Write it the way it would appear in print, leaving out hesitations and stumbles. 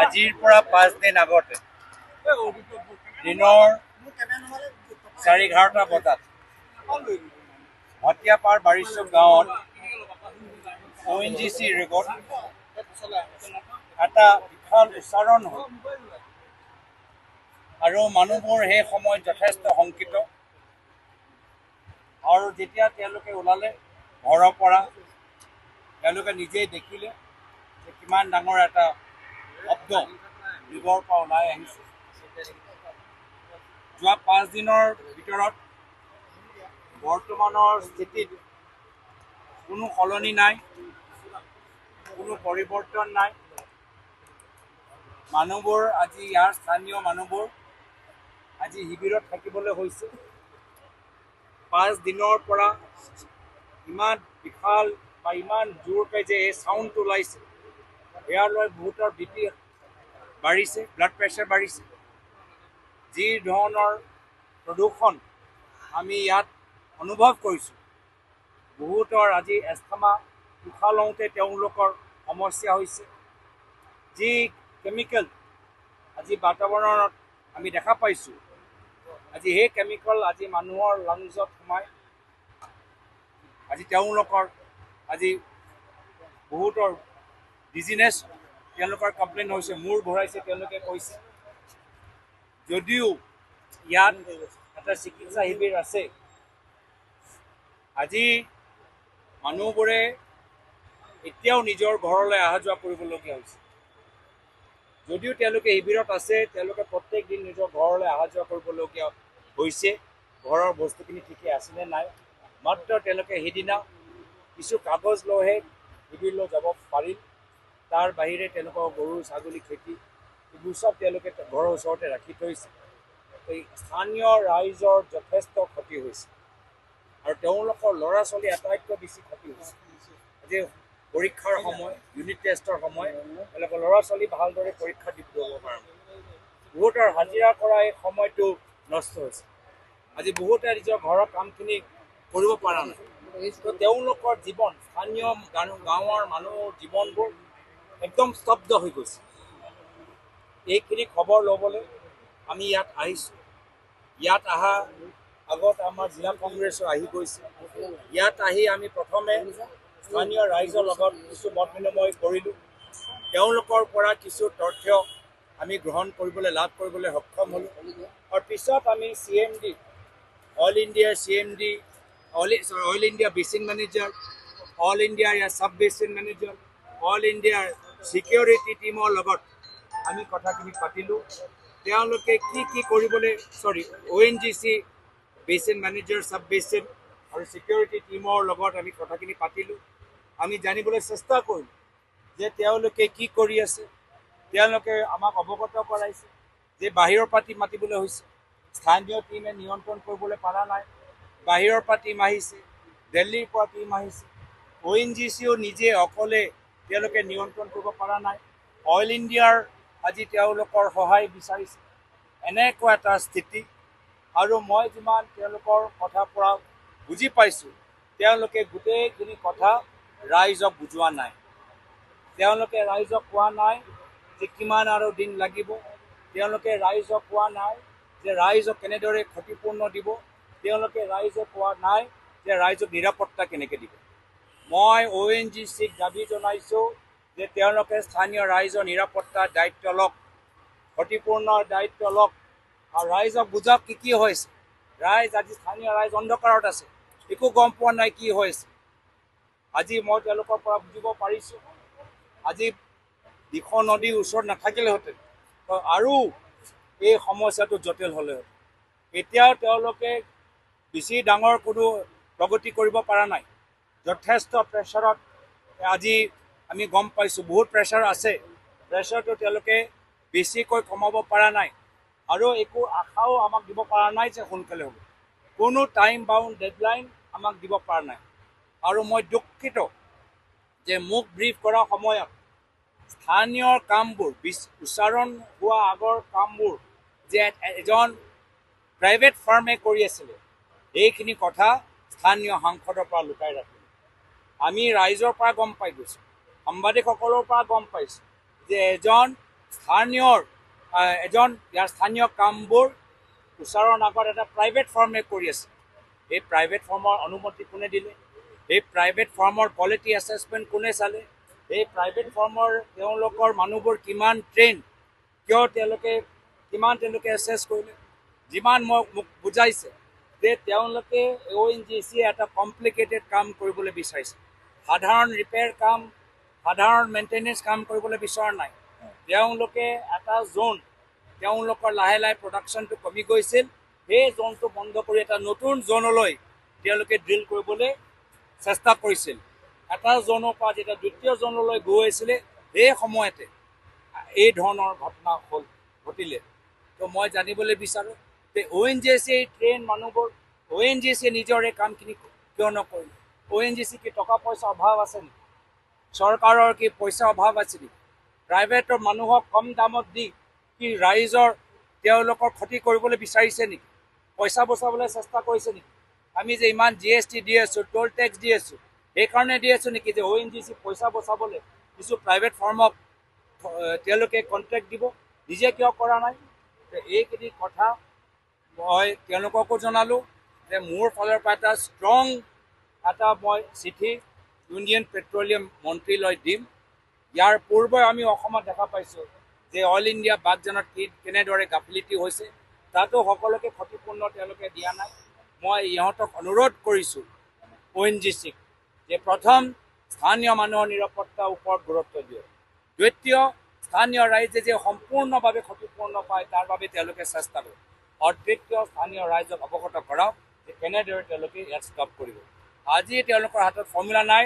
আজিৰ পৰা 5 দিন আগতে দিনৰ 11:30 বজাত ভটিয়াপাৰ বাৰিচুক গাঁৱত ONGC ৰেগত এটা বিশাল উচ্চাৰণ হ'ল আৰু মানুহবোৰ সেই সময়ত যথেষ্ট শংকিত আৰু যেতিয়া তেওঁলোকে ওলালে ঘৰৰ পৰা তেওঁলোকে নিজেই দেখিলে যে কিমান ডাঙৰ এটা শব্দ দিগৰ পৰা ওলাই আহিছে। যোৱা 5 দিনৰ ভিতৰত বৰ্তমানৰ স্থিতিত কোনো সলনি নাই, কোনো পৰিৱৰ্তন নাই। মানুহবোৰ আজি ইয়াৰ স্থানীয় মানুহবোৰ আজি শিবিৰত থাকিবলৈ হৈছে। 5 দিনৰ পৰা ইমান বিশাল বা ইমান জোৰকৈ যে এই চাউণ্ডটো ওলাইছে ইয়ালৈ বহুতৰ BP বাঢ়িছে, ব্লাড প্ৰেছাৰ বাঢ়িছে। যি ধৰণৰ প্ৰদূষণ আমি ইয়াত অনুভৱ কৰিছোঁ, বহুতৰ আজি এষ্টামা উশাহ লওঁতে তেওঁলোকৰ সমস্যা হৈছে। যি কেমিকেল আজি বাতাবৰণত আমি দেখা পাইছোঁ, আজি সেই কেমিকেল আজি মানুহৰ লাংছত সোমাই আজি তেওঁলোকৰ আজি বহুতৰ ডিজিনেছ তেওঁলোকৰ কমপ্লেইন হৈছে, মূৰ ঘূৰাইছে তেওঁলোকে কৈছে। যদিও ইয়াত এটা চিকিৎসা শিবিৰ আছে, আজি মানুহবোৰে এতিয়াও নিজৰ ঘৰলৈ অহা যোৱা কৰিবলগীয়া হৈছে। যদিও তেওঁলোকে শিবিৰত আছে, তেওঁলোকে প্ৰত্যেক দিন নিজৰ ঘৰলৈ অহা যোৱা কৰিবলগীয়া হৈছে। ঘৰৰ বস্তুখিনি ঠিকে আছেনে নাই, মাত্ৰ তেওঁলোকে সেইদিনা কিছু কাগজ লৈহে শিবিৰলৈ যাব পাৰিল। তাৰ বাহিৰে তেওঁলোকৰ গৰু ছাগলী খেতি এইবোৰ চব তেওঁলোকে ঘৰৰ ওচৰতে ৰাখি থৈছে। স্থানীয় ৰাইজৰ যথেষ্ট ক্ষতি হৈছে আৰু তেওঁলোকৰ ল'ৰা ছোৱালী আটাইতকৈ বেছি ক্ষতি হৈছে। আজি পৰীক্ষাৰ সময়, ইউনিট টেষ্টৰ সময়, তেওঁলোকৰ ল'ৰা ছোৱালী ভালদৰে পৰীক্ষা দিব পৰা নাই। বহুতৰ হাজিৰা কৰা এই সময়টো নষ্ট হৈছে। আজি বহুতে নিজৰ ঘৰৰ কামখিনি কৰিব পৰা নাই। তেওঁলোকৰ জীৱন, স্থানীয় গাঁৱৰ মানুহৰ জীৱনবোৰ একদম স্তব্ধ হৈ গৈছে। এইখিনি খবৰ ল'বলৈ আমি ইয়াত আহিছোঁ। ইয়াত অহা আগত আমাৰ জিলা কংগ্ৰেছৰ আহি গৈছে। ইয়াত আহি আমি প্ৰথমে স্থানীয় ৰাইজৰ লগত কিছু মত বিনিময় কৰিলোঁ। তেওঁলোকৰ পৰা কিছু তথ্য আমি গ্ৰহণ কৰিবলৈ লাভ কৰিবলৈ সক্ষম হ'লোঁ। আৰু পিছত আমি CMD, all India CMD, all India basin manager, all ইণ্ডিয়াৰ ইয়াৰ ছাব বেচিন মেনেজাৰ, অল ইণ্ডিয়াৰ ছিকিউৰিটি টীমৰ লগত আমি কথাখিনি পাতিলোঁ। তেওঁলোকে কি কৰিবলৈ ONGC basin manager, sub basin আৰু ছিকিউৰিটি টীমৰ লগত আমি কথাখিনি পাতিলোঁ। আমি জানিবলৈ চেষ্টা কৰিলোঁ যে তেওঁলোকে কি কৰি আছে। তেওঁলোকে আমাক অৱগত কৰাইছে যে বাহিৰৰ পৰা টীম মাতিবলৈ হৈছে, স্থানীয় টীমে নিয়ন্ত্ৰণ কৰিবলৈ পৰা নাই। বাহিৰৰ পৰা টীম আহিছে, দিল্লীৰ পৰা টীম আহিছে। ONGCও নিজে অকলে তেওঁলোকে নিয়ন্ত্ৰণ কৰিব পৰা নাই। অইল ইণ্ডিয়াৰ আজি তেওঁলোকৰ সহায় বিচাৰিছে। এনেকুৱা এটা স্থিতি। আৰু মই যিমান তেওঁলোকৰ কথাৰ পৰা বুজি পাইছোঁ, তেওঁলোকে গোটেইখিনি কথা ৰাইজক বুজোৱা নাই। তেওঁলোকে ৰাইজক কোৱা নাই যে কিমান আৰু দিন লাগিব। তেওঁলোকে ৰাইজক কোৱা নাই যে ৰাইজক কেনেদৰে ক্ষতিপূৰ্ণ দিব। তেওঁলোকে ৰাইজক কোৱা নাই যে ৰাইজক নিৰাপত্তা কেনেকৈ দিব। মই ONGCক দাবী জনাইছোঁ যে তেওঁলোকে স্থানীয় ৰাইজৰ নিৰাপত্তাৰ দায়িত্ব লওক, ক্ষতিপূৰ্ণৰ দায়িত্ব লওক আৰু ৰাইজক বুজাওক কি হৈছে। ৰাইজ আজি স্থানীয় ৰাইজ অন্ধকাৰত আছে, একো গম পোৱা নাই কি হৈছে। আজি মই তেওঁলোকৰ পৰা বুজিব পাৰিছোঁ, আজি দিখৌ নদীৰ ওচৰত নাথাকিলেহেঁতেন আৰু এই সমস্যাটো জটিল হ'লেহেঁতেন। এতিয়াও তেওঁলোকে বেছি ডাঙৰ কোনো প্ৰগতি কৰিব পৰা নাই। যথেষ্ট প্ৰেছাৰত আজি আমি গম পাইছোঁ, বহুত প্ৰেছাৰ আছে। প্ৰেছাৰটো তেওঁলোকে বেছিকৈ কমাব পৰা নাই আৰু একো আশাও আমাক দিব পৰা নাই যে সোনকালে হ'ব। কোনো টাইম বাউণ্ড ডেডলাইন আমাক দিব পৰা নাই। আৰু মই দুঃখিত যে মোক ব্ৰিফ কৰাৰ সময়ত স্থানীয় কামবোৰ, উচ্চাৰণ হোৱা আগৰ কামবোৰ যে এজন প্ৰাইভেট ফাৰ্মে কৰি আছিলে, এইখিনি কথা স্থানীয় সাংসদৰ পৰা লুকাই ৰাখিলে। আমি ৰাইজৰ পৰা গম পাই গৈছোঁ, সাংবাদিকসকলৰ পৰা গম পাইছোঁ যে এজন স্থানীয় এজন ইয়াৰ স্থানীয় কামবোৰ উচ্চাৰৰ আগত এটা প্ৰাইভেট ফাৰ্মে কৰি আছে। এই প্ৰাইভেট ফাৰ্মৰ অনুমতি কোনে দিলে? এই প্ৰাইভেট ফাৰ্মৰ কোৱালিটি এছেছমেণ্ট কোনে চালে? এই প্ৰাইভেট ফাৰ্মৰ তেওঁলোকৰ মানুহবোৰ কিমান ট্ৰেইন, কিয় তেওঁলোকে এছেছ কৰিলে? যিমান মোক বুজাইছে যে তেওঁলোকে ONGC এটা কমপ্লিকেটেড কাম কৰিবলৈ বিচাৰিছে। সাধাৰণ ৰিপেয়াৰ কাম, সাধাৰণ মেইনটেনেঞ্চ কাম কৰিবলৈ বিচৰা নাই। তেওঁলোকে এটা জোন, তেওঁলোকৰ লাহে লাহে প্ৰডাকশ্যনটো কমি গৈছিল, সেই জোনটো বন্ধ কৰি এটা নতুন জোনলৈ তেওঁলোকে ড্ৰিল কৰিবলৈ চেষ্টা কৰিছিল। এটা জোনৰ পৰা যেতিয়া দ্বিতীয় জোনলৈ গৈ আছিলে, সেই সময়তে এই ধৰণৰ ঘটনা ঘটিলে। তো মই জানিবলৈ বিচাৰোঁ যে ONGC ট্ৰেইন মানুহবোৰ, ONGC নিজৰ এই কামখিনি কিয় নকৰিলে? ONGC কি টকা পইচা অভাৱ আছে নেকি? চৰকাৰৰ কি পইচা অভাৱ আছে নেকি? প্ৰাইভেটৰ মানুহক কম দামত দি কি ৰাইজৰ তেওঁলোকৰ ক্ষতি কৰিবলৈ বিচাৰিছে নেকি? পইচা বচাবলৈ চেষ্টা কৰিছে নেকি? আমি যে ইমান GST দি আছোঁ, টোল টেক্স দি আছোঁ, সেইকাৰণে দি আছোঁ নেকি যে ONGC পইচা বচাবলৈ কিছু প্ৰাইভেট ফাৰ্মক তেওঁলোকে কণ্ট্ৰেক্ট দিব? নিজে কিয় কৰা নাই? এইখিনি কথা মই তেওঁলোককো জনালোঁ যে মোৰ ফালৰ পৰা এটা ষ্ট্ৰং মই চিঠি ইউনিয়ন পেট্ৰলিয়াম মন্ত্ৰীলৈ দিম। ইয়াৰ পূৰ্বে আমি অসমত দেখা পাইছোঁ যে অইল ইণ্ডিয়া বাগজানত কেনেদৰে গাফিলতি হৈছে, তাতো সকলোকে ক্ষতিপূৰ্ণ তেওঁলোকে দিয়া নাই। মই ইহঁতক অনুৰোধ কৰিছোঁ ONGCক যে প্ৰথম স্থানীয় মানুহৰ নিৰাপত্তাৰ ওপৰত গুৰুত্ব দিয়ক। দ্বিতীয়, স্থানীয় ৰাইজে যে সম্পূৰ্ণভাৱে ক্ষতিপূৰ্ণ পায় তাৰ বাবে তেওঁলোকে চেষ্টা কৰক। আৰু তৃতীয়, স্থানীয় ৰাইজক অৱগত কৰাওক যে কেনেদৰে তেওঁলোকে ইয়াত ষ্টপ কৰিব। আজি তেওঁলোকৰ হাতত ফৰ্মুলা নাই,